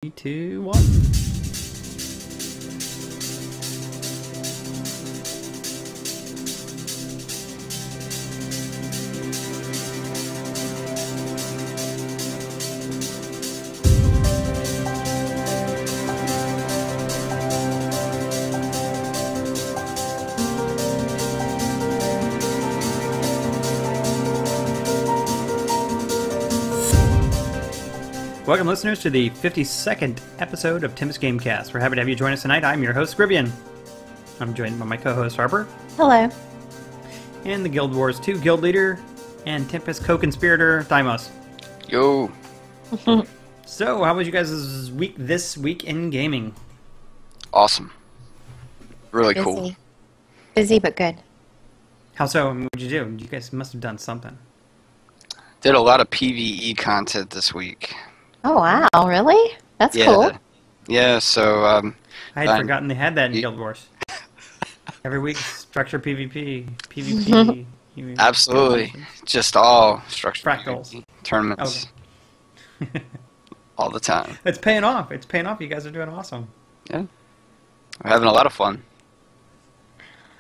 2, 1. Welcome, listeners, to the 52nd episode of Tempest Gamecast. We're happy to have you join us tonight. I'm your host, Scrivean. I'm joined by my co-host, Harper. Hello. And the Guild Wars 2 Guild Leader and Tempest Co-Conspirator, Diemos. Yo. So, how was you guys' week this week in gaming? Awesome. Really Busy. cool. Busy but good. How so? What did you do? You guys must have done something. Did a lot of PvE content this week. Oh wow, really? That's cool. Yeah, so I had forgotten they had that in Guild Wars. Every week, structure PvP, PvP. absolutely. Just all structured Fractals. PvP tournaments. Okay. All the time. It's paying off. It's paying off. You guys are doing awesome. Yeah. We're having a lot of fun.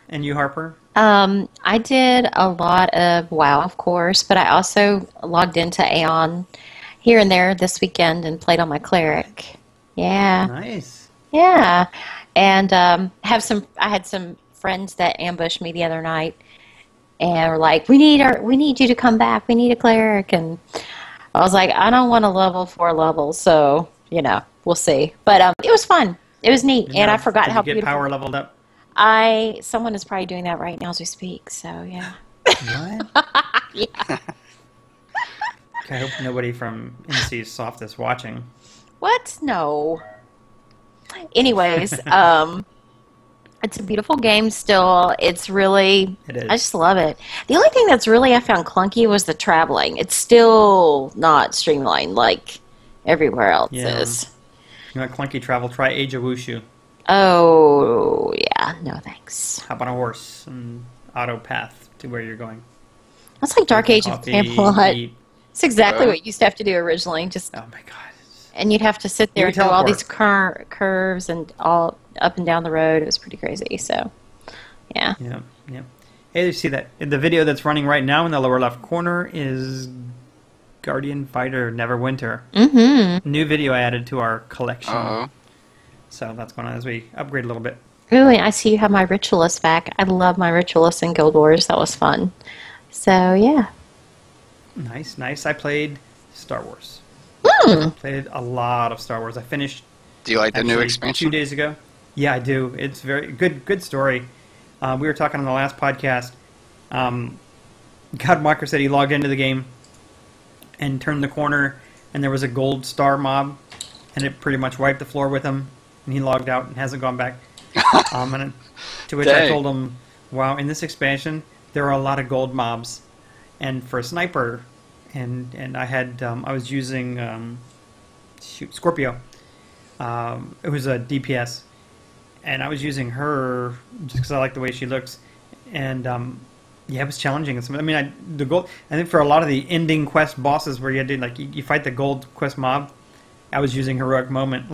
And you, Harper? I did a lot of WoW, of course, but I also logged into Aeon here and there this weekend and played on my cleric. Yeah. Nice. Yeah. And I had some friends that ambushed me the other night and were like, we need you to come back. We need a cleric. And I was like, I don't want to level 4 levels, so, we'll see. But it was fun. It was neat. And I forgot how beautiful. Did you get power leveled up? Someone is probably doing that right now as we speak, so yeah. What? Yeah. I hope nobody from NC's Soft is watching. What? No. Anyways, it's a beautiful game still. It is. I just love it. The only thing that's really I found clunky was the traveling. It's still not streamlined like everywhere else is. You want clunky travel? Try Age of Wushu. Oh, yeah. No, thanks. Hop on a horse and auto path to where you're going. That's like Dark Age of Camelot. Eat. It's exactly what you used to have to do originally. Oh my god. And you'd have to sit there and do all these curves and all up and down the road. It was pretty crazy. So, yeah. Yeah. Hey, you see that? The video that's running right now in the lower left corner is Guardian Fighter Neverwinter. Mm-hmm. New video I added to our collection. Uh-oh. So that's going on as we upgrade a little bit. Really, I see you have my Ritualist back. I love my Ritualist in Guild Wars. That was fun. So, yeah. Nice. I played Star Wars. Played a lot of Star Wars. I finished. Do you like the new expansion? 2 days ago. Yeah, I do. It's very good story. We were talking on the last podcast. Godwalker said he logged into the game and turned the corner, and there was a gold star mob, and it pretty much wiped the floor with him. And he logged out and hasn't gone back. To which I told him, "Wow, in this expansion, there are a lot of gold mobs, and for a sniper, and I had I was using Scorpio. It was a DPS, and I was using her just because I like the way she looks, and it was challenging. The gold. I think for a lot of the ending quest bosses where you had to you fight the gold quest mob, I was using heroic moment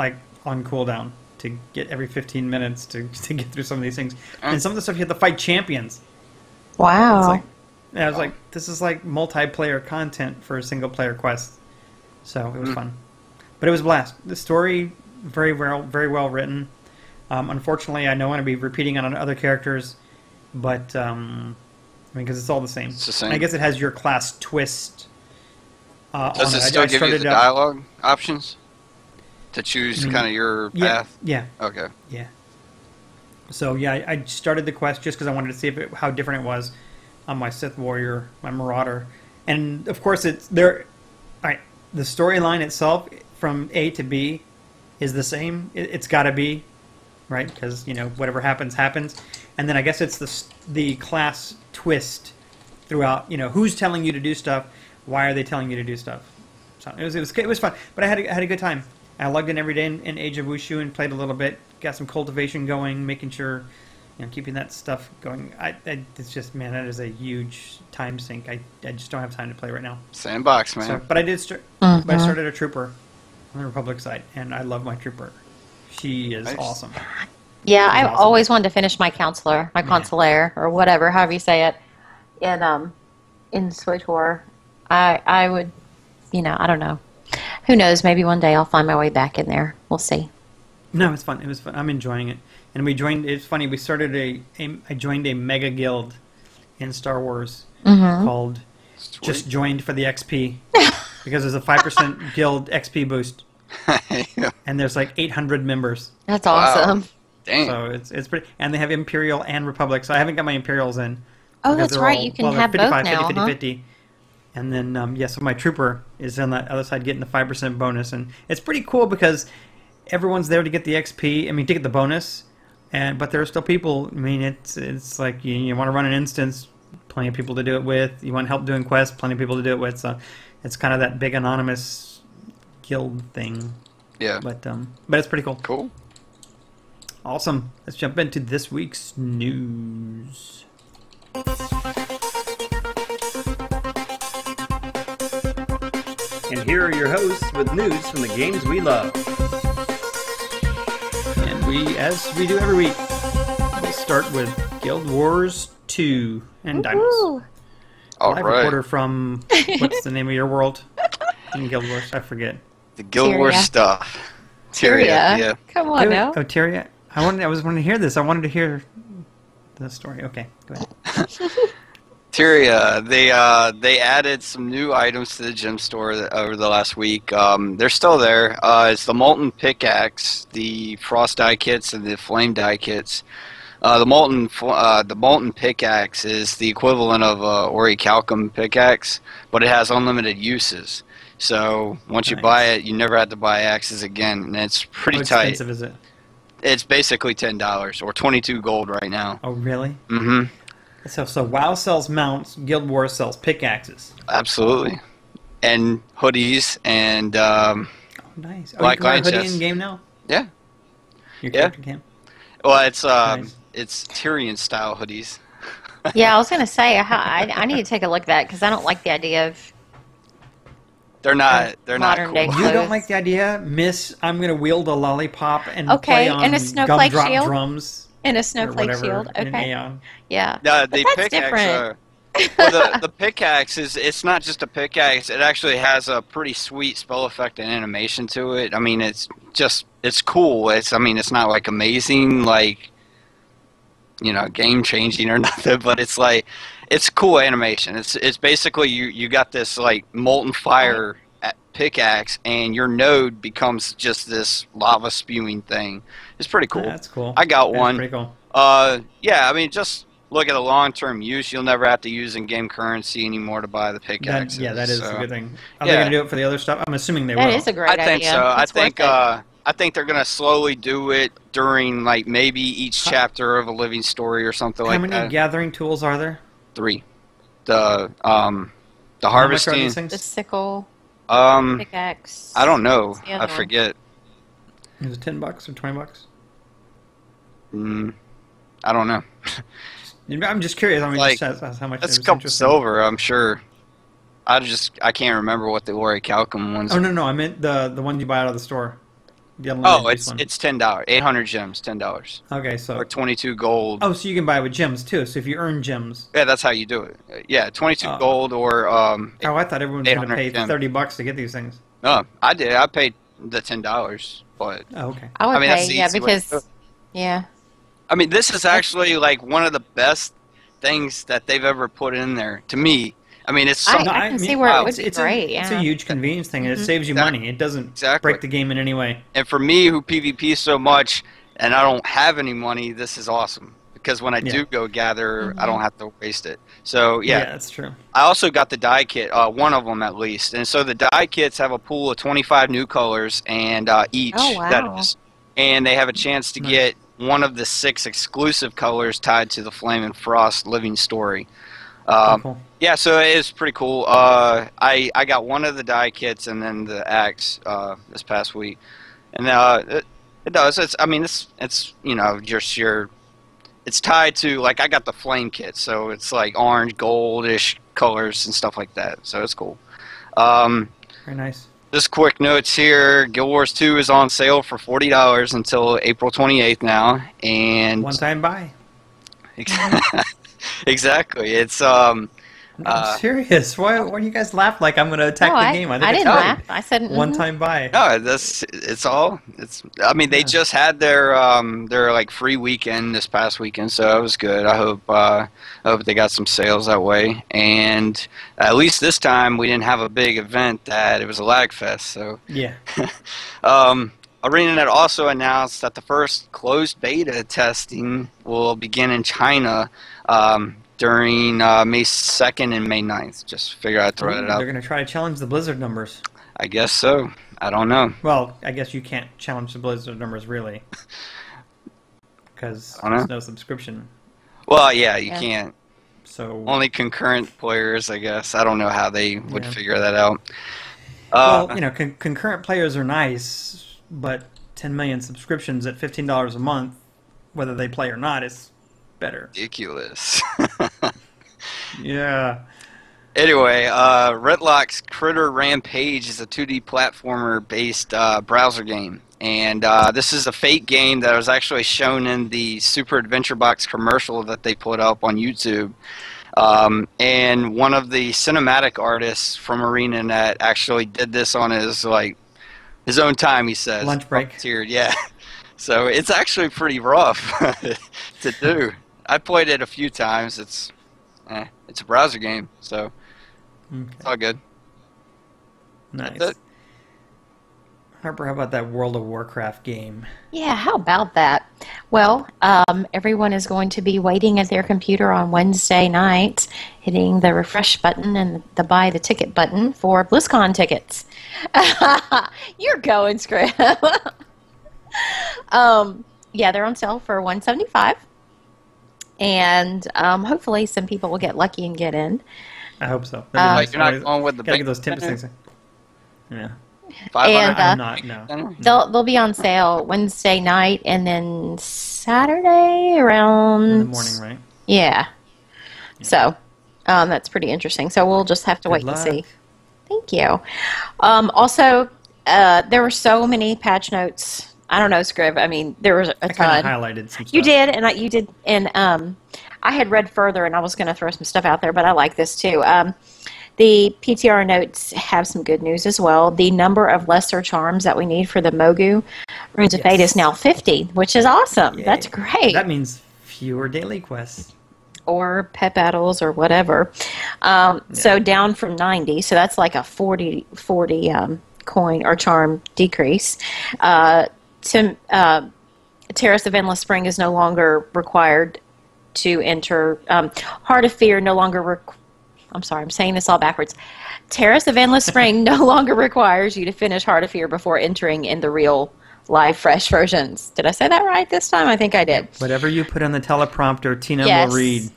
on cooldown to get every 15 minutes to get through some of these things. And some of the stuff you had to fight champions. Wow. I was like, this is like multiplayer content for a single player quest. So it was fun. But it was a blast. The story, very well written. Unfortunately, I know I'm going to be repeating it on other characters, but because it's all the same. It's the same. And I guess it has your class twist. Does it still give you the dialogue options? To choose kind of your path? Yeah. Okay. Yeah. So, I started the quest just because I wanted to see how different it was on my Sith Warrior, my Marauder. And, of course, it's there. The storyline itself from A to B is the same. It's got to be, right? Because, whatever happens. And then I guess it's the class twist throughout, who's telling you to do stuff, why are they telling you to do stuff. So it was fun. But I had a good time. I logged in every day in Age of Wushu and played a little bit. Got some cultivation going, making sure, keeping that stuff going. It's just, man, that is a huge time sink. I just don't have time to play right now. Sandbox, man. So, but I did but I started a trooper. on the Republic side, and I love my trooper. She is awesome. Yeah, I always wanted to finish my consular, or whatever, however you say it, in Switch War. I would, I don't know. Who knows? Maybe one day I'll find my way back in there. We'll see. No, it's fun. It was fun. I'm enjoying it. And we joined. It's funny. We started I joined a mega guild in Star Wars called Just Joined for the XP because there's a 5% guild XP boost, and there's like 800 members. That's awesome. Wow. Dang. So it's pretty. And they have Imperial and Republic. So I haven't got my Imperials in. Oh, that's right. You can have 55, both now, 50, 50, 50. And then, so my trooper is on the other side getting the 5% bonus. And it's pretty cool because everyone's there to get the XP. I mean, to get the bonus. But there are still people. I mean, it's like you want to run an instance, plenty of people to do it with. You want help doing quests, plenty of people to do it with. So it's kind of that big anonymous guild thing. Yeah. But it's pretty cool. Cool. Awesome. Let's jump into this week's news. And here are your hosts with news from the games we love. And as we do every week, we'll start with Guild Wars 2 and Diemos. Live reporter from, what's the name of your world in Guild Wars? I forget. The Guild Wars stuff. Tyria. Yeah. Come on now. Oh, Tyria. I was wanting to hear this. I wanted to hear the story. Okay, go ahead. Tyria, they added some new items to the gem store over the last week. They're still there. It's the Molten Pickaxe, the Frost die kits, and the Flame die kits. The Molten Pickaxe is the equivalent of Orichalcum Pickaxe, but it has unlimited uses. So once you buy it, you never have to buy axes again, and it's pretty tight. How expensive is it? It's basically $10 or 22 gold right now. Oh, really? Mm-hmm. So WoW sells mounts, Guild Wars sells pickaxes. Absolutely. And hoodies and nice. Oh, you can buy a hoodie in game now? Yeah. Your character can? Well, it's Tyrian style hoodies. Yeah, I was gonna say I need to take a look at that because I don't like the idea of. They're not modern day cool. clothes. You don't like the idea, Miss? I'm gonna wield a lollipop and play on and a snowflake gumdrop shield? drums. In a snowflake shield. Okay. Yeah. The that's different. Well, the pickaxe it's not just a pickaxe. It actually has a pretty sweet spell effect and animation to it. I mean, it's cool. It's not like amazing, like game changing or nothing, but it's like it's cool animation. It's basically you got this like molten fire pickaxe and your node becomes just this lava spewing thing. It's pretty cool. That's cool. I got one. Pretty cool. Yeah, I mean, just look at the long-term use. You'll never have to use in-game currency anymore to buy the pickaxe. That is a good thing. Are they going to do it for the other stuff? I'm assuming they will. That is a great idea. I think so. I think they're going to slowly do it during like maybe each chapter of a living story or something like that. How many gathering tools are there? 3. The harvesting, the sickle, pickaxe. I don't know. I forget. Is it $10 or $20? I don't know. I'm just curious. I mean, like, just how much. It's a couple silver, I'm sure. I can't remember what the Orichalcum ones. Oh no, I meant the one you buy out of the store. It's $10. 800 gems, $10. Okay, so or 22 gold. Oh, so you can buy it with gems too. So if you earn gems. Yeah, that's how you do it. Yeah, 22 gold or. I thought everyone was going to pay $30 to get these things. No, I did. I paid the $10, but. Oh, okay. I would pay, because. Yeah. I mean, this is actually like one of the best things that they've ever put in there to me. I mean, it's something. I can see where it would be great. It's a huge convenience thing, and it saves you money. It doesn't break the game in any way. And for me, who PvP so much, and I don't have any money, this is awesome. Because when I do go gather, I don't have to waste it. So, yeah. Yeah, that's true. I also got the die kit, one of them at least. And so the die kits have a pool of 25 new colors, and each. Oh, wow. That is, and they have a chance to get one of the 6 exclusive colors tied to the Flame and Frost living story. Cool. Yeah, so it is pretty cool. I got one of the die kits and then the axe this past week, and it does. It's it's tied to, like, I got the flame kit, so it's like orange, goldish colors and stuff like that. So it's cool. Very nice. Just quick notes here. Guild Wars 2 is on sale for $40 until April 28th now, and One-time buy. exactly. It's I'm serious. Why do you guys laugh like I'm going to attack the game? I think didn't laugh. I said one-time buy. No, I mean, they just had their like free weekend this past weekend, so it was good. I hope they got some sales that way. And at least this time we didn't have a big event that it was a lag fest. So yeah. ArenaNet also announced that the first closed beta testing will begin in China during May 2nd and May 9th. Just figure I'd throw it out. They're going to try to challenge the Blizzard numbers. I guess so. I don't know. Well, I guess you can't challenge the Blizzard numbers, really. Because there's no subscription. Well, yeah, you can't. So only concurrent players, I guess. I don't know how they would figure that out. Well, you know, concurrent players are nice, but 10 million subscriptions at $15 a month, whether they play or not, is better. Ridiculous. Yeah. Anyway, Redlock's Critter Rampage is a 2D platformer-based browser game. And this is a fake game that was actually shown in the Super Adventure Box commercial that they put up on YouTube. And one of the cinematic artists from ArenaNet actually did this on his own time, he says. Lunch break. Yeah. So it's actually pretty rough to do. I played it a few times. It's a browser game, so it's all good. Nice. Harper, how about that World of Warcraft game? Yeah, how about that? Well, everyone is going to be waiting at their computer on Wednesday night, hitting the refresh button and the buy the ticket button for BlizzCon tickets. You're going, Scrib. Yeah, they're on sale for $175. And hopefully some people will get lucky and get in. I hope so. You're not going with the gotta big get those Tempest things. Yeah. 500. I'm not. No. They'll be on sale Wednesday night and then Saturday around In the morning, right? Yeah. So that's pretty interesting. So we'll just have to wait and see. Thank you. Also, there were so many patch notes. I don't know, Scrib. I mean, there was a ton. I kind of highlighted some stuff. You did, and you did, and I had read further, and I was going to throw some stuff out there, but I like this too. The PTR notes have some good news as well. The number of lesser charms that we need for the Mogu Runes of Fate is now 50, which is awesome. Yay. That's great. That means fewer daily quests. Or pet battles or whatever. So down from 90, so that's like a 40 coin or charm decrease. Terrace of Endless Spring is no longer required to enter. Heart of Fear no longer I'm sorry, I'm saying this all backwards. Terrace of Endless Spring no longer requires you to finish Heart of Fear before entering in the real live fresh versions. Did I say that right this time? I think I did. Whatever you put on the teleprompter, Tina will read.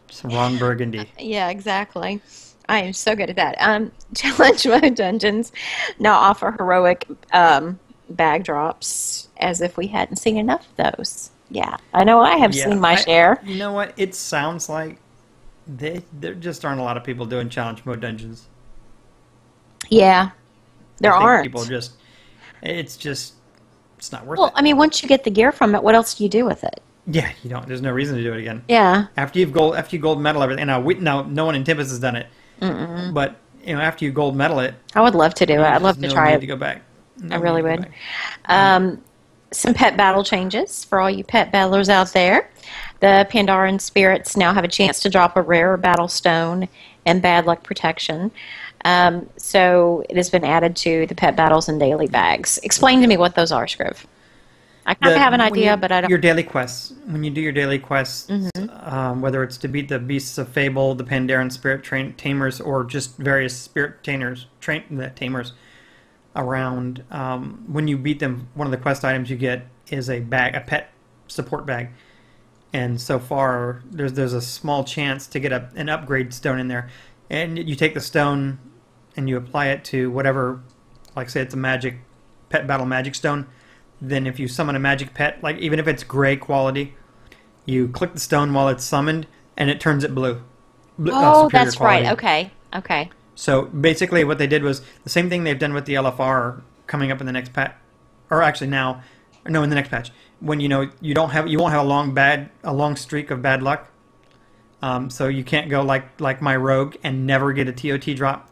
It's Ron Burgundy. Yeah, exactly. I am so good at that. Challenge mode dungeons now offer heroic bag drops, as if we hadn't seen enough of those. Yeah, I know I have seen my share. You know what? It sounds like there just aren't a lot of people doing challenge mode dungeons. Yeah, there aren't. People it's not worth it. Well, I mean, once you get the gear from it, what else do you do with it? Yeah, you don't. There's no reason to do it again. Yeah. After you gold medal everything. And now no one in Tempest has done it. Mm-mm. But after you gold medal it, I would love to do it. I'd love to try it. To go back. I really would. Some pet battle changes for all you pet battlers out there. The Pandaren spirits now have a chance to drop a rare battle stone and bad luck protection. So it has been added to the pet battles and daily bags. Explain to me what those are, Scriv. I kind of have an idea, but I don't. Your daily quests. When you do your daily quests, whether it's to beat the beasts of fable, the Pandaren spirit tamers, or just various spirit tamers around, when you beat them, one of the quest items you get is a pet support bag. And so far, there's a small chance to get an upgrade stone in there. And you take the stone and you apply it to whatever, like say it's a pet battle magic stone. Then if you summon a magic pet, like even if it's gray quality, you click the stone while it's summoned and it turns it blue. Oh, that's quality. Right. Okay. So basically, what they did was the same thing they've done with the LFR coming up in the next patch, or actually now, no, in the next patch. When you won't have a long streak of bad luck. So you can't go like my rogue and never get a TOT drop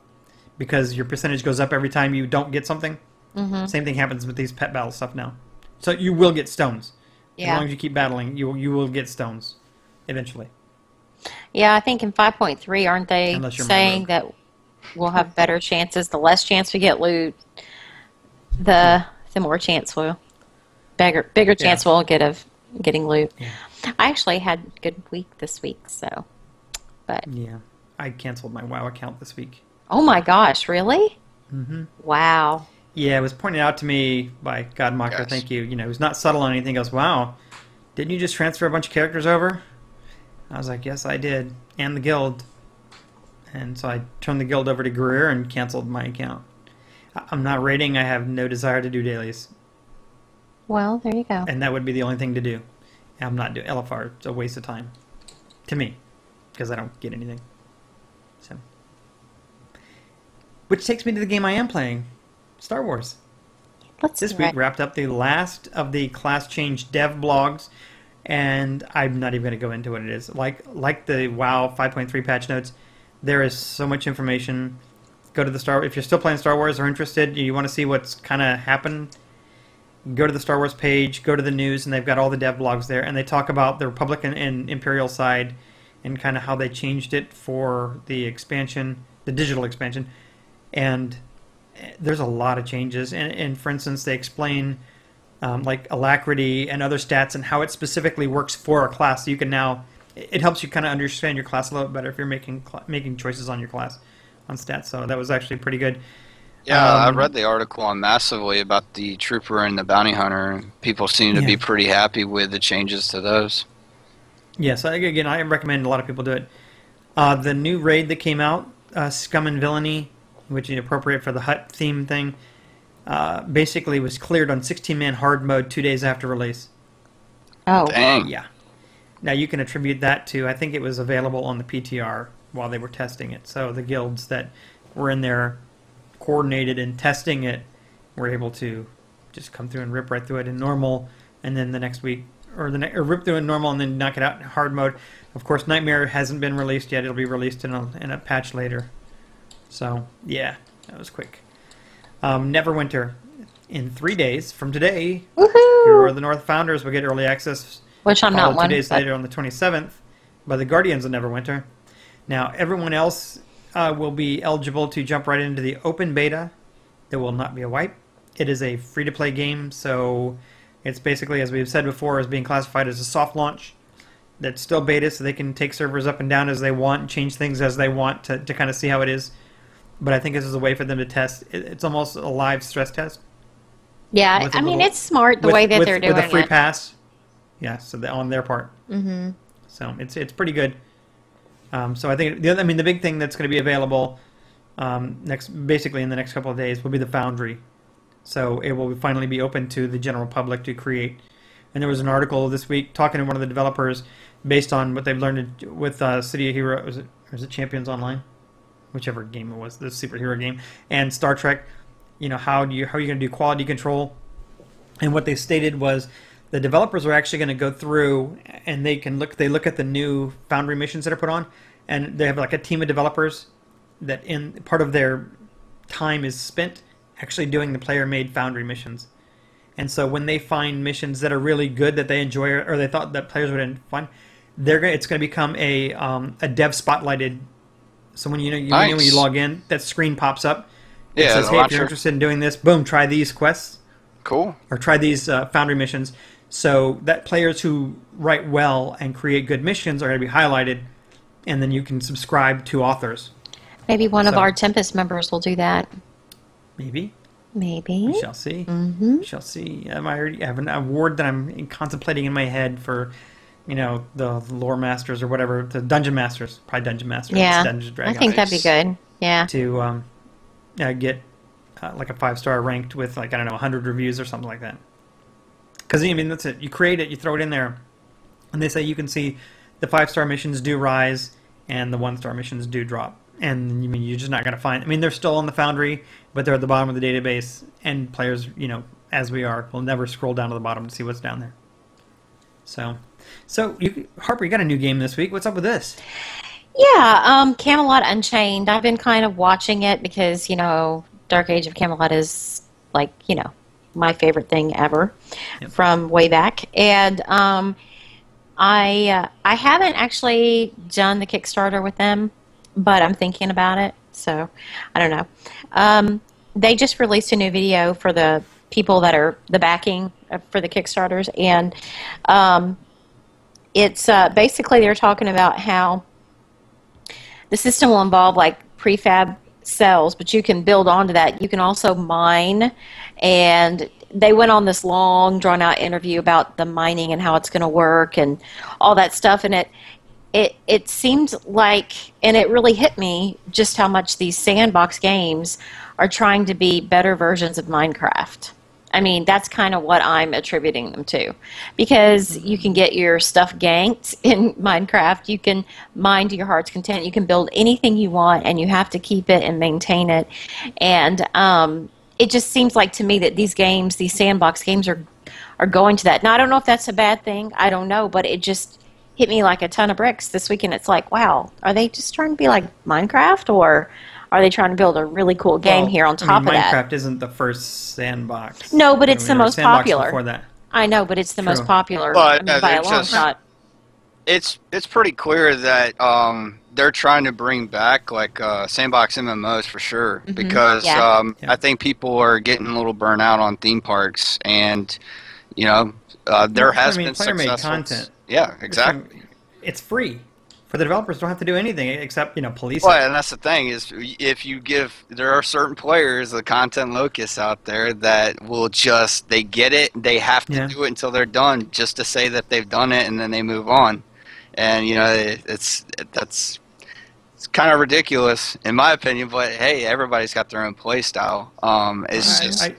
because your percentage goes up every time you don't get something. Same thing happens with these pet battle stuff now. So you will get stones. Yeah. As long as you keep battling, you will get stones eventually. Yeah, I think in 5.3, aren't they Unless you're saying that we'll have better chances? The less chance we get loot, the more chance bigger chance we'll get of getting loot. Yeah. I actually had a good week this week, so. But Yeah, I canceled my WoW account this week. oh my gosh, really? Wow. Yeah, it was pointed out to me by Godmocker. Yes. Thank you. It was not subtle on anything. He goes, "Wow, didn't you just transfer a bunch of characters over?" I was like, "Yes, I did, and the guild." And so I turned the guild over to Greer and canceled my account. I'm not raiding. I have no desire to do dailies, Well, there you go. and that would be the only thing to do. I'm not doing LFR. It's a waste of time to me because I don't get anything. So, which takes me to the game I am playing, Star Wars. Let's This do week it. wrapped up the last of the class change dev blogs, and I'm not even going to go into what it is. Like the WoW 5.3 patch notes, there is so much information. Go to the if you're still playing Star Wars or interested, you want to see what's kind of happened, go to the Star Wars page, go to the news, and they've got all the dev blogs there, and they talk about the Republican and Imperial side and kind of how they changed it for the expansion, the digital expansion, and there's a lot of changes. And for instance, they explain like alacrity and other stats and how it specifically works for a class. So you can now, it helps you kind of understand your class a little bit better if you're making choices on your class on stats. So that was actually pretty good. Yeah, I read the article on Massively about the Trooper and the Bounty Hunter, and people seem to be pretty happy with the changes to those. Yes, again, I recommend a lot of people do it. The new raid that came out, Scum and Villainy, which is appropriate for the Hut theme thing, basically was cleared on 16-man hard mode 2 days after release. Oh, Dang. Yeah. Now you can attribute that to, I think it was available on the PTR while they were testing it. So the guilds that were in there coordinated and testing it were able to just come through and rip right through it in normal, and then the next week, or rip through it in normal and then knock it out in hard mode. Of course, Nightmare hasn't been released yet. It'll be released in a patch later. So, yeah, that was quick. Neverwinter, in 3 days from today, woohoo! Hero of the North founders will get early access. Which I'm not followed one. 2 days but- later on the 27th by the Guardians of Neverwinter. Now, everyone else will be eligible to jump right into the open beta. There will not be a wipe. It is a free-to-play game, so it's basically, as we've said before, is being classified as a soft launch. That's still beta, so they can take servers up and down as they want and change things as they want to kind of see how it is. But I think this is a way for them to test. It's almost a live stress test. Yeah, with a I mean, little- it's smart the way that they're doing with a free it. pass. Yeah, so on their part. Mm-hmm. So it's pretty good. So I think the big thing that's going to be available basically in the next couple of days will be the Foundry. So it will finally be open to the general public to create. And there was an article this week talking to one of the developers based on what they've learned with City of Heroes. Was it Champions Online? Whichever game it was, the superhero game, and Star Trek. How are you going to do quality control? And what they stated was the developers are actually going to go through and they look at the new Foundry missions that are put on, and they have like a team of developers that in part of their time is spent actually doing the player-made Foundry missions. And so when they find missions that are really good that they enjoy or they thought that players would find, it's going to become a dev spotlighted. So when when you log in, that screen pops up. It says, "Hey, if you're interested in doing this, boom, try these quests." Cool. Or try these Foundry missions. So that players who write well and create good missions are going to be highlighted, and then you can subscribe to authors. Maybe one of our Tempest members will do that. Maybe. Maybe. We shall see. Mm-hmm. We shall see. I already have an award that I'm contemplating in my head for, the lore masters or whatever, the dungeon masters, probably dungeon masters. Yeah, Dungeons and Dragons. I think that'd be good. Yeah. To get like a 5-star ranked with 100 reviews or something like that. Because that's it. You create it, you throw it in there, and they say you can see the 5-star missions do rise and the 1-star missions do drop. And I mean, you're just not going to find. I mean, they're still on the Foundry, but they're at the bottom of the database, and players, you know, as we are, will never scroll down to the bottom to see what's down there. So Harper, you got a new game this week. What's up with this? Yeah, Camelot Unchained. I've been kind of watching it because, you know, Dark Age of Camelot is like, you know, my favorite thing ever from way back. And I haven't actually done the Kickstarter with them, but I'm thinking about it. So I don't know. They just released a new video for the people that are the backing for the Kickstarters, and it's basically they're talking about how the system will involve like prefab cells, but you can build onto that. You can also mine, and they went on this long, drawn-out interview about the mining and how it's going to work and all that stuff. And it seemed like, and it really hit me just how much these sandbox games are trying to be better versions of Minecraft. I mean, that's kind of what I'm attributing them to, because you can get your stuff ganked in Minecraft. You can mine to your heart's content. You can build anything you want, and you have to keep it and maintain it. And it just seems like to me that these games, these sandbox games, are going to that. Now, I don't know if that's a bad thing. I don't know, but it just hit me like a ton of bricks this weekend. It's like, wow, are they just trying to be like Minecraft, or are they trying to build a really cool game here on top of that? Minecraft isn't the first sandbox. No, but it's the most popular. Before that. I know, but it's the most popular but, by a long shot. It's pretty clear that they're trying to bring back like sandbox MMOs for sure, because I think people are getting a little burnt out on theme parks, and you know there has been player-made content. Yeah, exactly. It's free. For the developers, don't have to do anything except, you know, police. Well, and that's the thing is, if you give, there are certain players, the content locusts out there that will just, they get it, they have to do it until they're done, just to say that they've done it, and then they move on. And you know, it's kind of ridiculous in my opinion. But hey, everybody's got their own play style. It's just.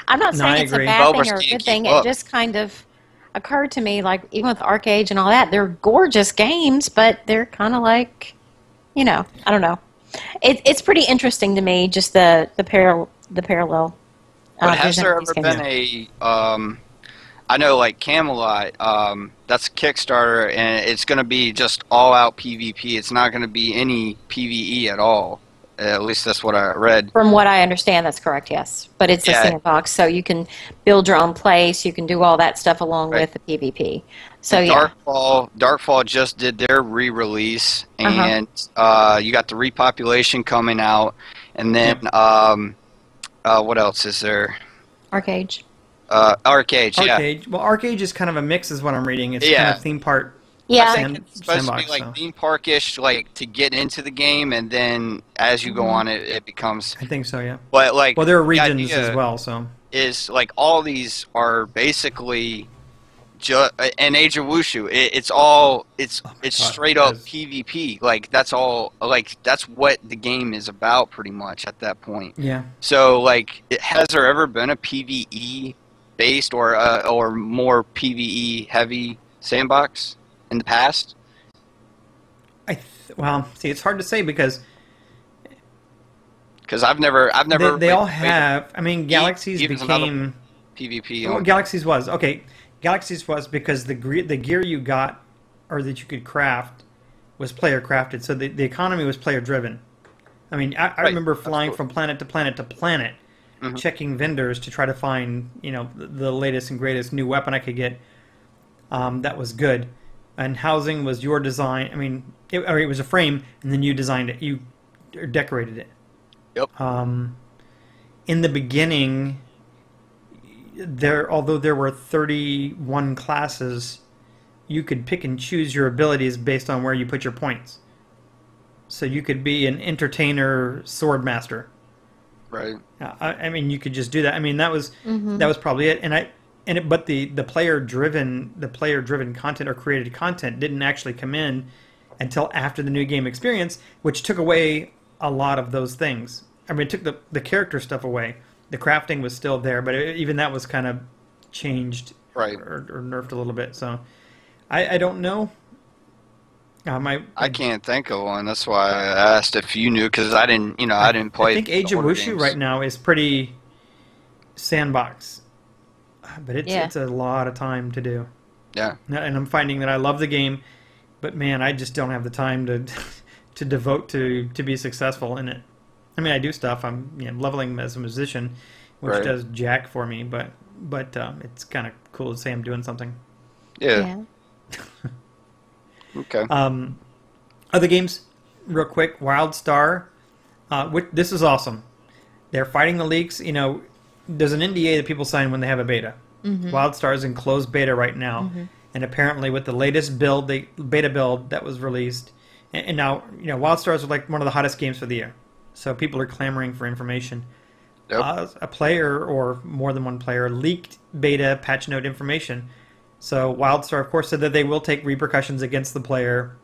I'm not saying it's a bad thing or a good thing. It just kind of occurred to me, like, even with Arcade and all that, they're gorgeous games, but they're kind of like, you know, I don't know. It's pretty interesting to me, just the parallel. But has there ever been a, I know like Camelot, that's a Kickstarter, and it's going to be just all-out PvP. It's not going to be any PvE at all. At least that's what I read. From what I understand, that's correct, yes. But it's a sandbox, so you can build your own place. You can do all that stuff along with the PvP. So Darkfall just did their re-release, and you got the repopulation coming out, and then what else is there? Arcade. Arcade. Well, Arcade is kind of a mix, is what I'm reading. It's kind of theme park. Yeah, I think it's supposed to be like theme parkish, like to get into the game, and then as you go on, it becomes. I think so, yeah. But like, well, there are regions as well, so is like all these are basically just an Age of Wushu. It's straight up PvP. Like that's all. Like that's what the game is about, pretty much at that point. Yeah. So like, has there ever been a PvE based or more PvE heavy sandbox in the past? Well, see, it's hard to say because I've never. They all have. I mean, Galaxies became PvP. Well, Galaxies was okay. Galaxies was because the gear you got or that you could craft was player crafted, so the economy was player driven. I mean, I remember flying from planet to planet to planet, checking vendors to try to find, you know, the latest and greatest new weapon I could get. That was good. And housing was your design. I mean, it was a frame, and then you designed it. You decorated it. Yep. In the beginning, although there were 31 classes, you could pick and choose your abilities based on where you put your points. So you could be an entertainer sword master. Right. I mean, you could just do that. I mean, that was probably it. But the player driven content or created content didn't actually come in until after the new game experience, which took away a lot of those things. I mean, it took the character stuff away. The crafting was still there, but even that was kind of changed, or nerfed a little bit. So I don't know. I can't think of one. That's why I asked if you knew, because I didn't, I didn't play. I think Age of Wushu right now is pretty sandbox, but it's a lot of time to do. Yeah. And I'm finding that I love the game, but man, I just don't have the time to to devote to be successful in it. I mean, I do stuff. I'm leveling as a musician, which does jack for me, but it's kind of cool to say I'm doing something. Yeah. Okay. Other games, real quick. WildStar. This is awesome. They're fighting the leaks. There's an NDA that people sign when they have a beta. Mm-hmm. WildStar is in closed beta right now, and apparently with the latest build, the beta build that was released, and now WildStar is like one of the hottest games for the year. So people are clamoring for information. Yep. A player or more than one player leaked beta patch note information. So WildStar, of course, said that they will take repercussions against the player,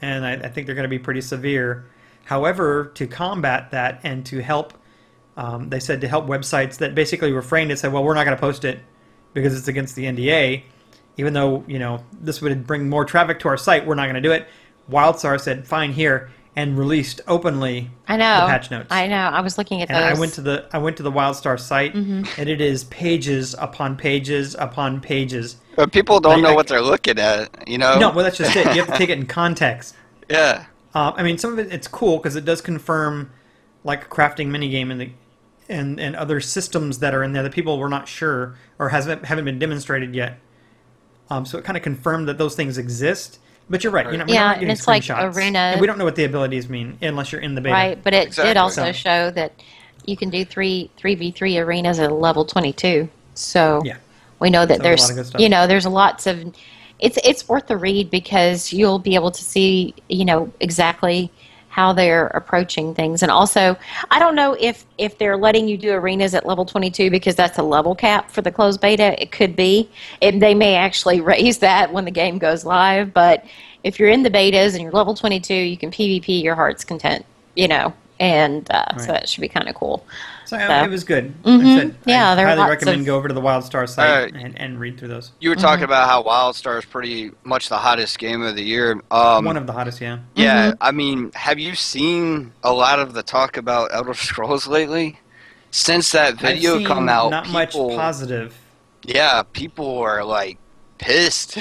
and I think they're going to be pretty severe. However, to combat that and to help, they said to help websites that basically refrained and said, well, we're not going to post it because it's against the NDA, even though this would bring more traffic to our site, we're not going to do it. WildStar said, fine, here, and released openly the patch notes. I know. I was looking at those. And I went to the WildStar site, and it is pages upon pages upon pages. But people don't know what they're looking at, No, well, that's just it. You have to take it in context. Yeah. I mean, some of it's cool because it does confirm, like a crafting minigame and other systems that are in there that people were not sure or haven't been demonstrated yet. So it kind of confirmed that those things exist. But you're right. We're not getting it's like screenshots. arena. And we don't know what the abilities mean unless you're in the beta. Right, but it did also show that you can do 3v3 arenas at level 22. So we know that there's there's lots of it's worth the read because you'll be able to see exactly how they're approaching things. And also, I don't know if they're letting you do arenas at level 22 because that's a level cap for the closed beta. It could be. They may actually raise that when the game goes live. But if you're in the betas and you're level 22, you can PvP your heart's content, and so that should be kind of cool. So it was good. I highly recommend go over to the WildStar site and read through those. You were talking about how WildStar is pretty much the hottest game of the year. One of the hottest, yeah. Yeah, I mean, have you seen a lot of the talk about Elder Scrolls lately? Since that video come out, not much positive. Yeah, people are like pissed.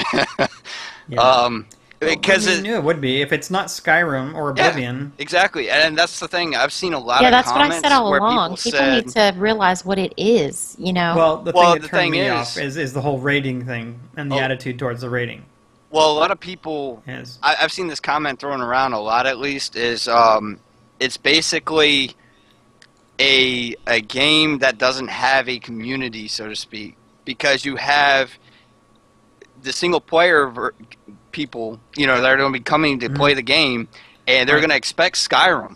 Because you knew it would be if it's not Skyrim or Oblivion. Yeah, exactly, and that's the thing. I've seen a lot of that's comments what I said all where along. People need to realize what it is, Well, the thing that turned me off is the whole rating thing and the attitude towards the rating. Well, a lot of people, I've seen this comment thrown around a lot at least, is it's basically a game that doesn't have a community, so to speak, because you have the single player people, they're going to be coming to play the game, and they're going to expect Skyrim,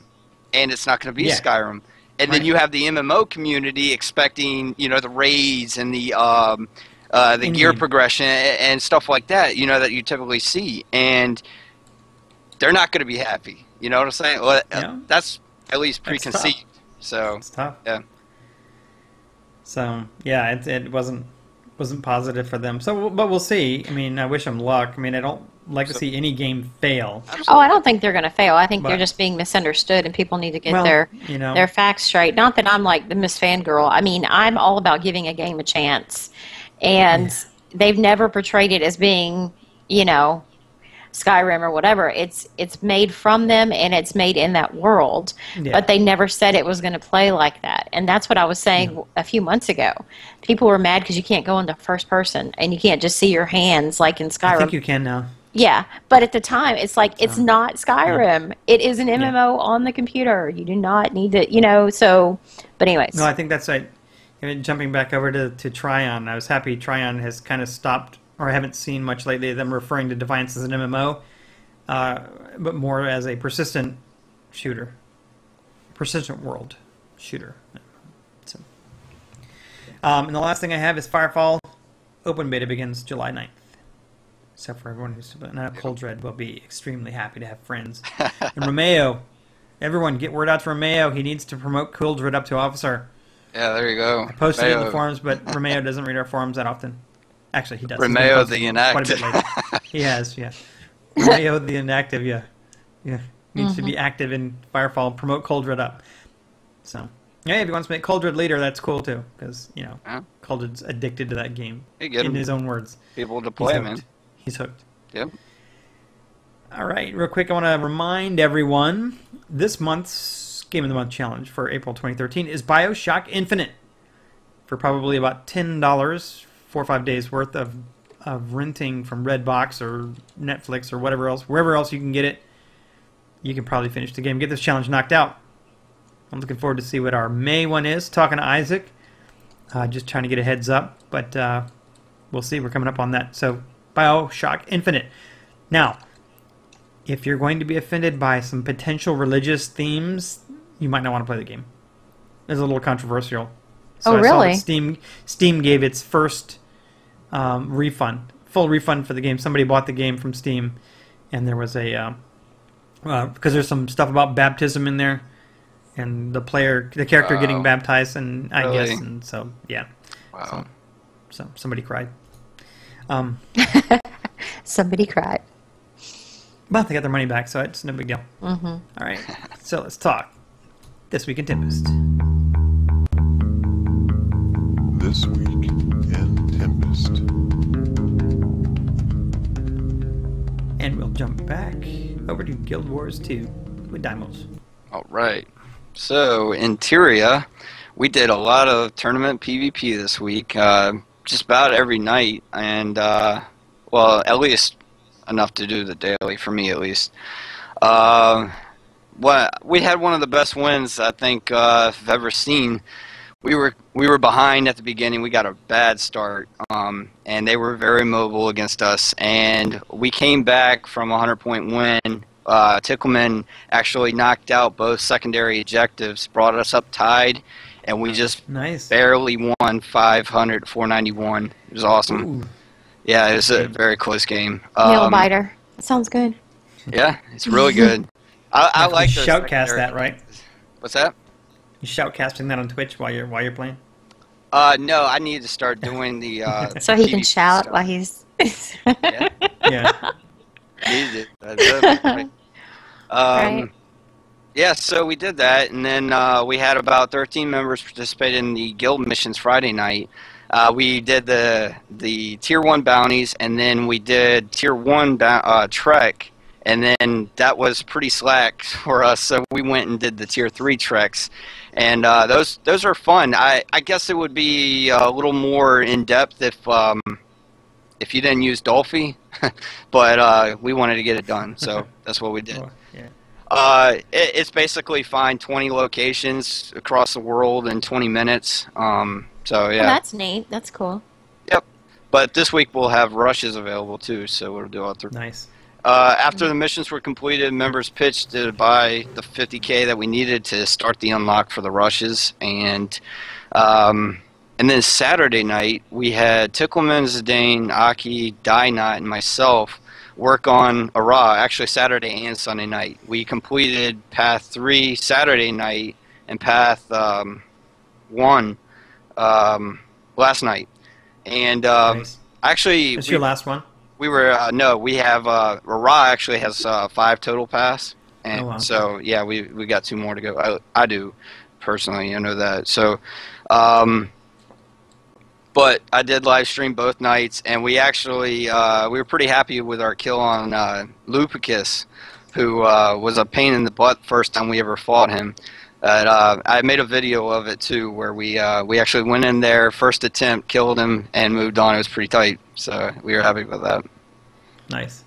and it's not going to be Skyrim. And then you have the MMO community expecting, the raids and the gear progression and stuff like that, that you typically see, and they're not going to be happy. You know what I'm saying? Well, that's at least preconceived. So it's tough. Yeah. So it wasn't positive for them. So, but we'll see. I mean, I wish them luck. I mean, I don't like to see any game fail. Absolutely. Oh, I don't think they're going to fail. I think they're just being misunderstood, and people need to get their facts straight. Not that I'm like the Miss Fangirl. I mean, I'm all about giving a game a chance, and they've never portrayed it as being, Skyrim or whatever. It's made from them and it's made in that world, but they never said it was going to play like that. And that's what I was saying a few months ago. People were mad because you can't go into first person and you can't just see your hands like in Skyrim. I think you can now. Yeah, but at the time it's like it's not Skyrim. It is an MMO on the computer. You do not need to, so. But anyways. No, I think that's right. Jumping back over to Tryon, I was happy Tryon has kind of stopped. Or I haven't seen much lately them referring to Defiance as an MMO, but more as a persistent shooter, persistent world shooter. So, and the last thing I have is Firefall. Open beta begins July 9th. So for everyone who's now Cold Dread will be extremely happy to have friends. And Romeo, everyone get word out to Romeo. He needs to promote Cold Dread up to officer. Yeah, there you go. I posted it in the forums, but Romeo doesn't read our forums that often. Actually, he does. Romeo the Enact. Quite a bit later. He has, yeah. Mayo the inactive, yeah. Needs to be active in Firefall. Promote Coldred up. So, yeah, if he wants to make Coldred leader, that's cool too, because Coldred's addicted to that game. In his own words, people to play, man. He's hooked. Yep. All right, real quick, I want to remind everyone this month's Game of the Month challenge for April 2013 is BioShock Infinite for probably about $10, 4 or 5 days worth of renting from Redbox or Netflix or whatever else, wherever else you can get it. You can probably finish the game, get this challenge knocked out. I'm looking forward to see what our May one is. Talking to Isaac, just trying to get a heads up, but we'll see. We're coming up on that. So BioShock Infinite. Now, if you're going to be offended by some potential religious themes, you might not want to play the game. It's a little controversial. So oh, really? I saw that Steam gave its first refund, full refund for the game. Somebody bought the game from Steam, and there was a because there's some stuff about baptism in there, and the character getting baptized, and I guess, and so yeah. Wow. So somebody cried. Somebody cried. But they got their money back, so it's no big deal. Mm-hmm. All right, so let's talk. This Week in Tempest. This Week in Tempest. And we'll jump back over to Guild Wars 2 with Diemos. All right. So, in Tyria, we did a lot of tournament PvP this week, just about every night, and, well, at least enough to do the daily, for me at least. We had one of the best wins I think I've ever seen. We were behind at the beginning. We got a bad start, and they were very mobile against us. And we came back from a 100-point win. Tickleman actually knocked out both secondary objectives, brought us up tied, and we just barely won 500 to 491. It was awesome. Ooh. Yeah, it was a very close game. Nail biter. That sounds good. Yeah, it's really good. I like those shoutcast that, right? What's that? You shoutcasting that on Twitch while you're playing? No, I need to start doing the. So he can shout stuff while he's. Yeah. Yeah. Need it. Right. Yeah, so we did that, and then we had about 13 members participate in the guild missions Friday night. We did the Tier 1 bounties, and then we did Tier 1 trek, and then that was pretty slack for us, so we went and did the Tier 3 treks. And those are fun. I guess it would be a little more in-depth if you didn't use Dolphy, but we wanted to get it done, so that's what we did. Oh, yeah. It's basically find 20 locations across the world in 20 minutes. So yeah. Oh, that's neat. That's cool. Yep. But this week we'll have rushes available too, so we'll do all three. Nice. After the missions were completed, members pitched to buy the 50K that we needed to start the unlock for the rushes, and then Saturday night we had Tickleman, Zidane, Aki, Dynot, and myself work on Ara. Actually, Saturday and Sunday night. We completed Path 3 Saturday night and Path 1 last night, and Nice. actually, That's your last one? We were no, we have Ra actually has 5 total pass, and wow. So yeah, we got 2 more to go. I do personally, I know that. So, but I did live stream both nights, and we actually we were pretty happy with our kill on Lupicus, who was a pain in the butt first time we ever fought him. I made a video of it too, where we actually went in there, first attempt, killed him, and moved on. It was pretty tight, so we were happy with that. Nice.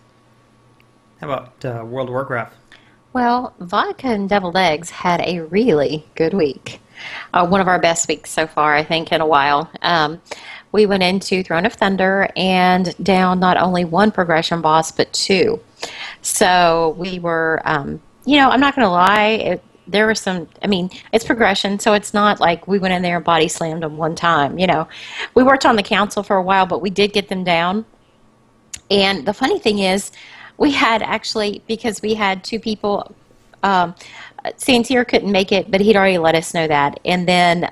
How about World of Warcraft? Well, Vodka and Deviled Eggs had a really good week. One of our best weeks so far, I think, in a while. We went into Throne of Thunder and down not only 1 progression boss, but 2. So we were, you know, I'm not going to lie, there were some, I mean, it's progression, so it's not like we went in there and body slammed them one time, you know. We worked on the council for a while, but we did get them down. And the funny thing is, we had actually, because we had 2 people, Santier couldn't make it, but he'd already let us know that. And then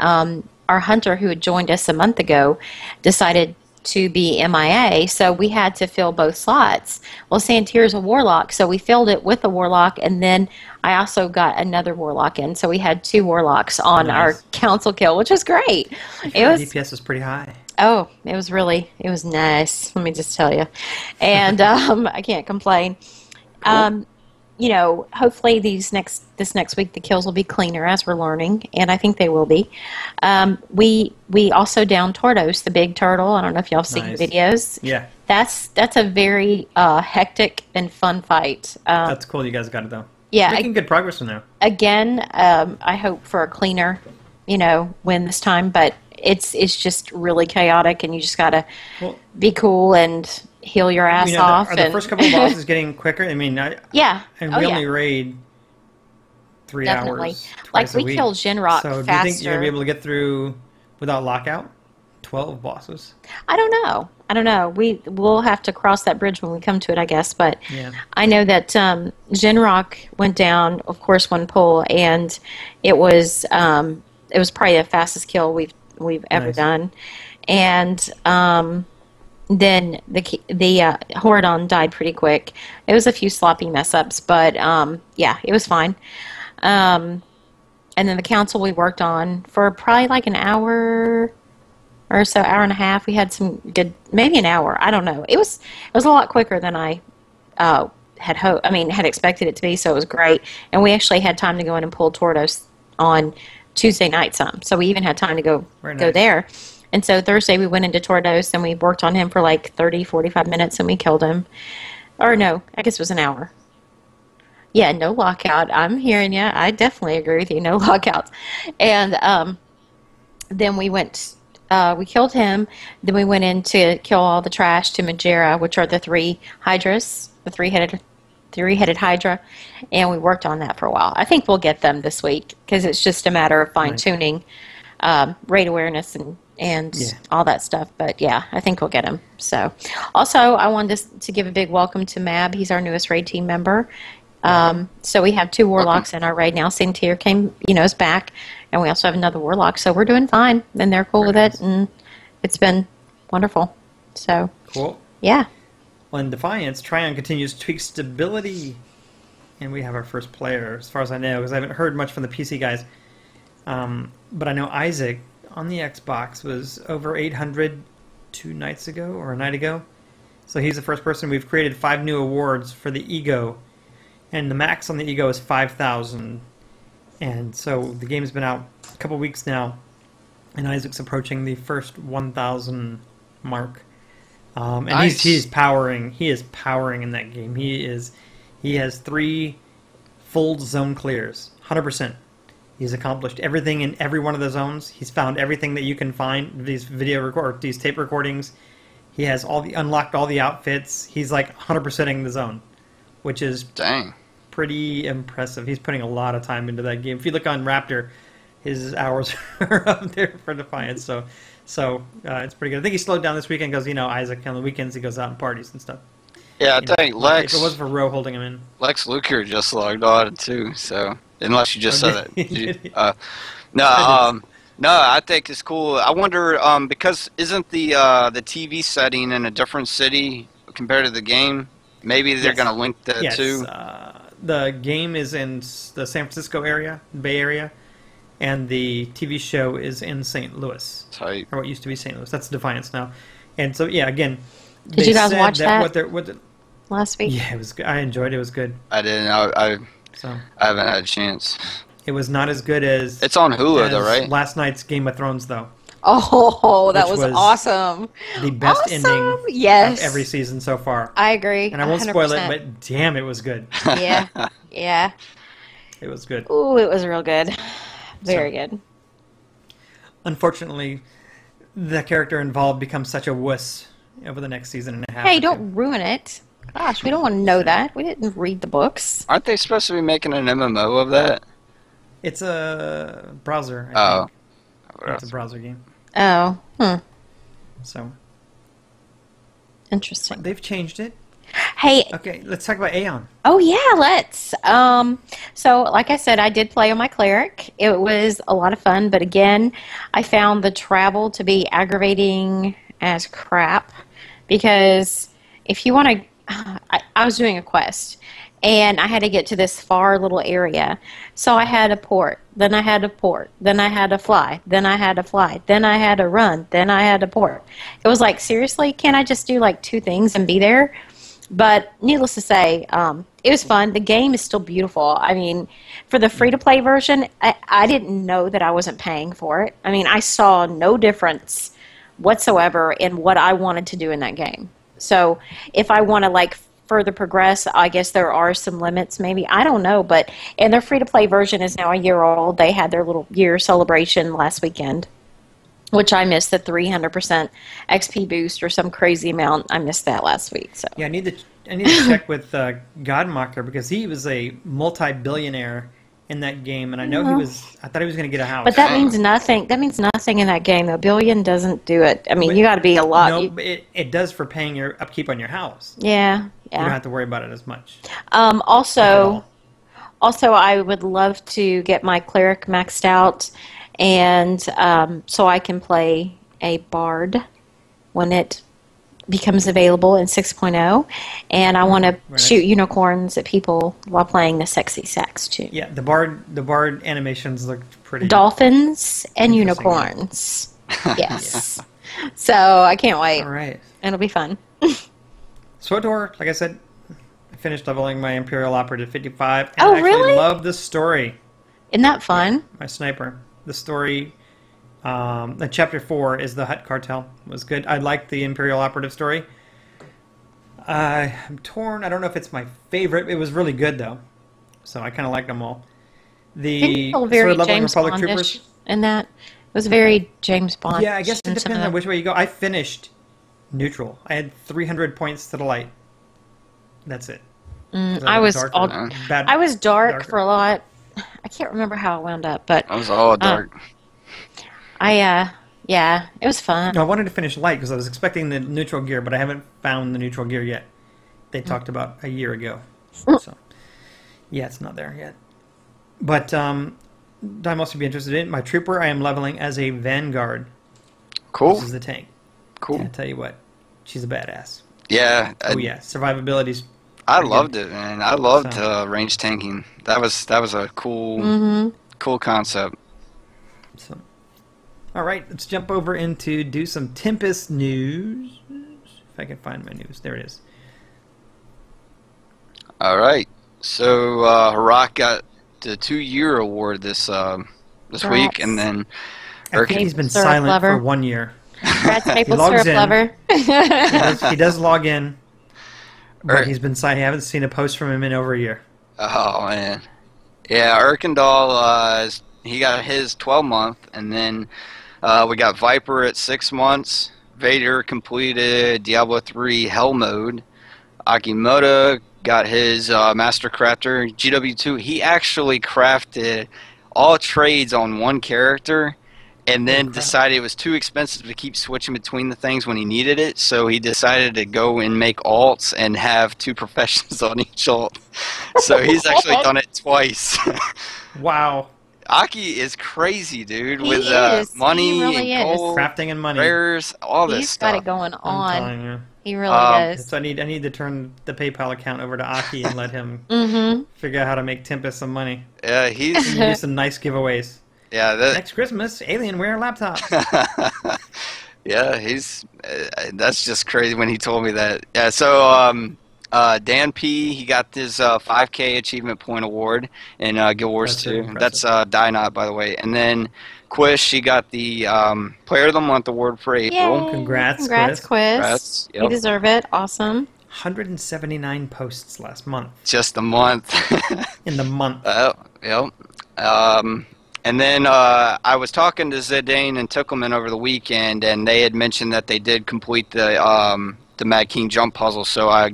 our hunter who had joined us a month ago decided to be MIA, so we had to fill both slots. Well, Santier's a warlock, so we filled it with a warlock, and then I also got another warlock in, so we had 2 warlocks on our council kill, which was great. It was DPS was pretty high. Oh, it was nice. Let me just tell you, and I can't complain. Cool. You know, hopefully this next week the kills will be cleaner as we're learning, and I think they will be. We also downed Tordos, the big turtle. I don't know if y'all have seen the videos. Yeah. That's a very hectic and fun fight. That's cool. You guys got it though. Yeah, making good progress from there. Again, I hope for a cleaner, win this time, but it's just really chaotic, and you just gotta be cool and heal your ass off. Are the first couple of bosses getting quicker? I mean, yeah. And we only raid 3 hours twice we killed Jinrock so faster. Do you think you're going to be able to get through without lockout 12 bosses? I don't know. We'll have to cross that bridge when we come to it, I guess. But I know that Jinrock went down, of course, one pull, and it was probably the fastest kill we've ever done. And then the Horadon died pretty quick. It was a few sloppy mess ups, but it was fine. And then the council we worked on for probably like an hour or so, hour and a half. We had some good, maybe an hour. I don't know. It was a lot quicker than I had expected it to be. So it was great. And we actually had time to go in and pull Tordos on Tuesday night some. So we even had time to go there. And so Thursday we went into Tordos and we worked on him for like 30, 45 minutes and we killed him. Or no, I guess it was an hour. Yeah, no lockout. I'm hearing you. I definitely agree with you. No lockouts. And then we killed him. Then we went in to kill all the trash to Majera, which are the 3 hydras, the three-headed hydra. And we worked on that for a while. I think we'll get them this week because it's just a matter of fine-tuning raid awareness and all that stuff. But yeah, I think we'll get him. So also I wanted to give a big welcome to Mab. He's our newest raid team member. So we have 2 warlocks in our raid now. Santier is back, and we also have another warlock. So we're doing fine, and they're cool with it, and it's been wonderful. So cool. Yeah. Well, in Defiance, Tryon continues to tweak stability, and we have our first player, as far as I know, because I haven't heard much from the PC guys. But I know Isaac on the Xbox was over 800 2 nights ago or a night ago. So he's the first person. We've created 5 new awards for the Ego, and the max on the Ego is 5,000. And so the game's been out a couple weeks now, and Isaac's approaching the first 1,000 mark. And nice. he's powering. He is powering in that game. He has 3 full zone clears, 100%. He's accomplished everything in every one of the zones. He's found everything that you can find. These tape recordings. He has unlocked all the outfits. He's like 100%ing the zone, which is pretty impressive. He's putting a lot of time into that game. If you look on Raptor, his hours are up there for Defiance. So it's pretty good. I think he slowed down this weekend because Isaac on the weekends he goes out and parties and stuff. Yeah, I think Lex. If it wasn't for Roe holding him in. Lex Luker just logged on too. So unless you just said that. No, I think it's cool. I wonder because isn't the TV setting in a different city compared to the game? Maybe they're going to link that too. The game is in the San Francisco area, Bay Area, and the TV show is in St. Louis. Tight. Or what used to be St. Louis. That's Defiance now. And so again. Did you guys watch that last week? Yeah, it was good. I enjoyed it. It was good. I didn't. I haven't had a chance. It was not as good as... It's on Hulu, though, right? Last night's Game of Thrones, though. Oh, that was awesome. The best ending of every season so far. I agree. And I won't 100%. Spoil it, but damn, it was good. Yeah. It was good. Ooh, it was real good. Very good. Unfortunately, the character involved becomes such a wuss over the next season and a half. Hey, don't ruin it. Gosh, we don't want to know that. We didn't read the books. Aren't they supposed to be making an MMO of that? It's a browser, I think. It's a browser game. Oh, So. Interesting. They've changed it. Hey. Okay, let's talk about Aeon. Oh, yeah, let's. So, like I said, I did play on my cleric. It was a lot of fun, but again, I found the travel to be aggravating as crap because if you want to, I was doing a quest and I had to get to this far little area. So I had to port, then I had to port, then I had to fly, then I had to fly, then I had to run, then I had to port. It was like, seriously, can't I just do like 2 things and be there? But needless to say, it was fun. The game is still beautiful. I mean, for the free-to-play version, I didn't know that I wasn't paying for it. I mean, I saw no difference whatsoever in what I wanted to do in that game. So if I want to, like, further progress, I guess there are some limits maybe. I don't know. But and their free-to-play version is now a year old. They had their little year celebration last weekend, which I missed the 300% XP boost or some crazy amount. I missed that last week. So yeah, I need to check with Godmocker because he was a multi-billionaire in that game, and I know I thought he was going to get a house. But that means nothing. That means nothing in that game. A billion doesn't do it. I mean, you got to be a lot. No, it does for paying your upkeep on your house. Yeah, You yeah. don't have to worry about it as much. Also, I would love to get my cleric maxed out, and so I can play a bard when it becomes available in 6.0, and I want to shoot unicorns at people while playing the sexy sax too. Yeah, the bard animations looked pretty. Dolphins and unicorns. Yes. So I can't wait. All right. It'll be fun. SWTOR, like I said, I finished leveling my Imperial Operative 55, and Oh, I actually really? love the story. Isn't that fun? My sniper. The story, Chapter 4 is the Hutt Cartel. It was good. I liked the Imperial Operative story. I'm torn. I don't know if it's my favorite. It was really good, though. So I kind of liked them all. Didn't The it feel very Sword Leveling James Republic Bondish Troopers. in that? It was very James Bond. Yeah, I guess it depends on which way you go. I finished neutral. I had 300 points to the light. That's it. I was darker, all, bad- I was dark darker. for a lot. I can't remember how I wound up, but I was all dark. yeah, it was fun. No, I wanted to finish light because I was expecting the neutral gear, but I haven't found the neutral gear yet. They talked about a year ago. So, yeah, it's not there yet. But Diemos would be interested in my trooper. I am leveling as a Vanguard. Cool. This is the tank. Cool. And I tell you what, she's a badass. Yeah. Oh yeah, survivability's. I pretty loved good. it, man. I loved So- range tanking. That was a cool cool concept. So, all right, let's jump over into do some Tempest news. If I can find my news, there it is. All right. So Harak got the 2-year award this week, and then I think he's been Syrup silent lover. for 1 year. Congrats, maple logs syrup in. lover. He does log in, but Er- he's been silent. I haven't seen a post from him in over a year. oh man, yeah, Erkendall he got his 12-month, and then we got Viper at 6 months. Vader completed Diablo 3 Hell mode. Akimoto got his Master Crafter GW2. He actually crafted all trades on one character, and then crap. decided it was too expensive to keep switching between the things when he needed it, so he decided to go and make alts and have 2 professions on each alt. So he's actually done it twice. Wow, Aki is crazy, dude, He with is. money He really and is. gold, crafting and money. rares, all this He's stuff. got it going I'm on. telling you. He really does. So I need to turn the PayPal account over to Aki and let him Mm-hmm. figure out how to make Tempest some money. Yeah, he's And do some nice giveaways. yeah. That, Next Christmas, Alienware laptop. yeah, he's that's just crazy when he told me that. Yeah, so Dan P, he got his 5K achievement point award in Guild Wars That's 2. impressive. That's Dynot, by the way. And then Quish, she got the Player of the Month award for April. Yay. Congrats, Congrats, Quiz. Quiz. Congrats, You yep. deserve it. Awesome. 179 posts last month. Just a month. In the month. Yep. And then I was talking to Zidane and Tickleman over the weekend, and they had mentioned that they did complete the Mad King jump puzzle. So I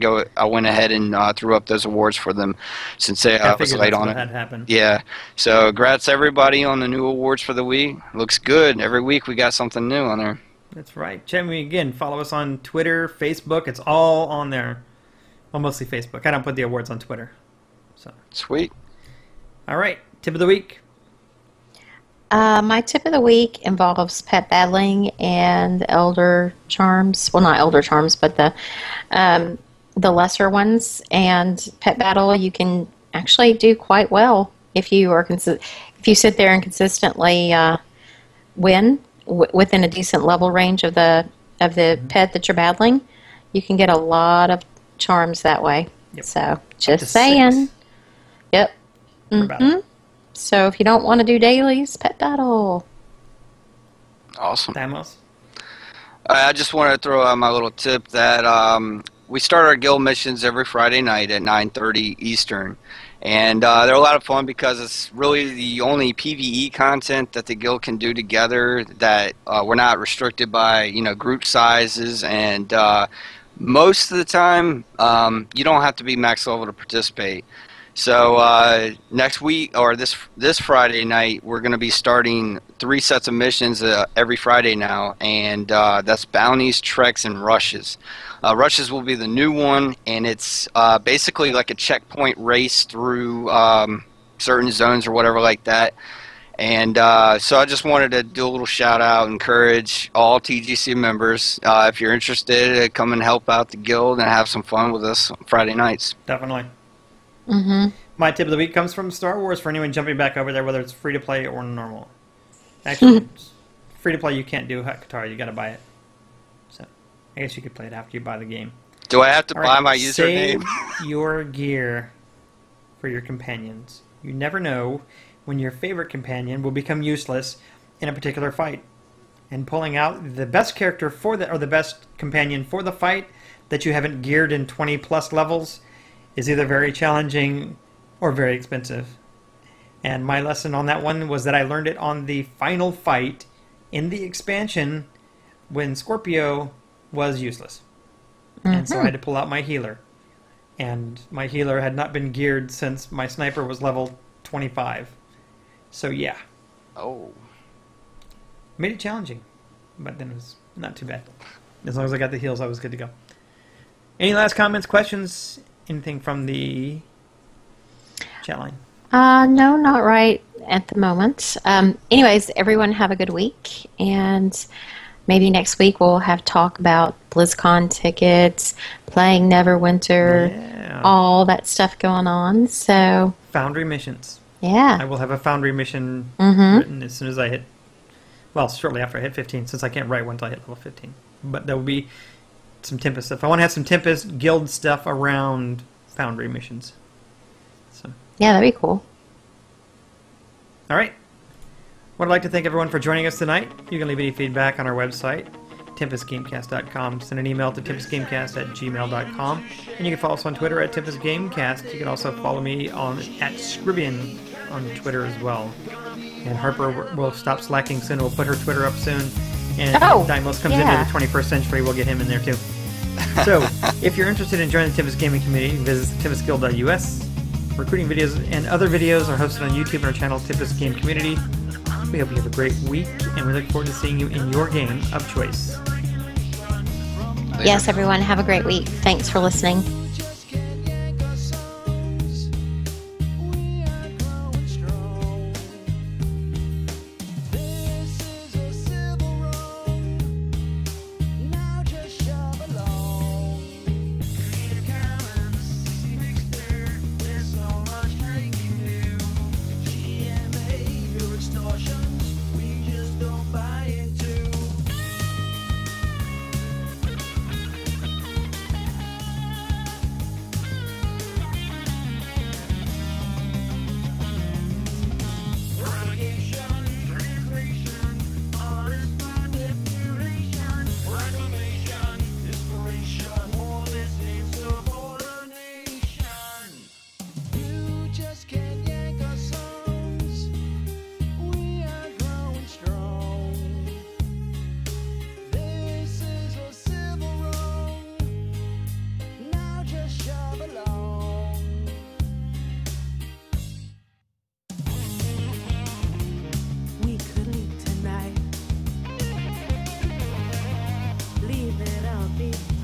went ahead and threw up those awards for them since they I was figured late that's on what it. had happened. Yeah. So congrats everybody on the new awards for the week. Looks good. Every week we got something new on there. That's right. Check me again. Follow us on Twitter, Facebook. It's all on there. Well, mostly Facebook. I don't put the awards on Twitter. So, Sweet. all right. Tip of the week. My tip of the week involves pet battling and elder charms. Well, not elder charms, but the lesser ones. And pet battle, you can actually do quite well if you are if you sit there and consistently win within a decent level range of the pet that you're battling. You can get a lot of charms that way. Yep. So just saying. 6. Yep. Mm-hmm. So if you don't want to do dailies, pet battle. Awesome. Diemos? I just want to throw out my little tip that we start our guild missions every Friday night at 9:30 Eastern. And they're a lot of fun because it's really the only PvE content that the guild can do together, that we're not restricted by, group sizes, and most of the time you don't have to be max level to participate. So next week, or this Friday night, we're going to be starting 3 sets of missions every Friday now, and that's bounties, treks, and rushes. Rushes will be the new one, and it's basically like a checkpoint race through certain zones or whatever like that. And so I just wanted to do a little shout out, encourage all TGC members, if you're interested, come and help out the guild and have some fun with us on Friday nights. Definitely. Mm-hmm. My tip of the week comes from Star Wars for anyone jumping back over there, whether it's free to play or normal. Actually, free to play you can't do Katara, you got to buy it. So I guess you could play it after you buy the game. Do I have to All buy right, my username? Save your gear for your companions. You never know when your favorite companion will become useless in a particular fight. And pulling out the best character for or the best companion for the fight that you haven't geared in 20 plus levels is either very challenging or very expensive. And my lesson on that one was that I learned it on the final fight in the expansion when Scorpio was useless. And so I had to pull out my healer. And my healer had not been geared since my sniper was level 25. So yeah. Oh. Made it challenging. But then it was not too bad. As long as I got the heals, I was good to go. Any last comments, questions? Anything from the chat line? No, not right at the moment. Anyways, everyone have a good week, and maybe next week we'll have talk about BlizzCon tickets, playing Neverwinter, all that stuff going on. So Foundry missions. yeah, I will have a Foundry mission written as soon as I hit, well, shortly after I hit 15, since I can't write once I hit level 15. But there will be some Tempest stuff. I want to have some Tempest guild stuff around Foundry missions. So yeah, that'd be cool. all right. Well, I'd like to thank everyone for joining us tonight. You can leave any feedback on our website, tempestgamecast.com. Send an email to tempestgamecast@gmail.com. And you can follow us on Twitter at tempestgamecast. You can also follow me at Scrivean on Twitter as well. And Harper will stop slacking soon. We'll put her Twitter up soon. And if Diemos comes into the 21st century, we'll get him in there too. So, if you're interested in joining the Tempest Gaming Community, visit tempestguild.us. Recruiting videos and other videos are hosted on YouTube and our channel, Tempest Game Community. We hope you have a great week, and we look forward to seeing you in your game of choice. Yes, everyone, have a great week. Thanks for listening. Leave it all be.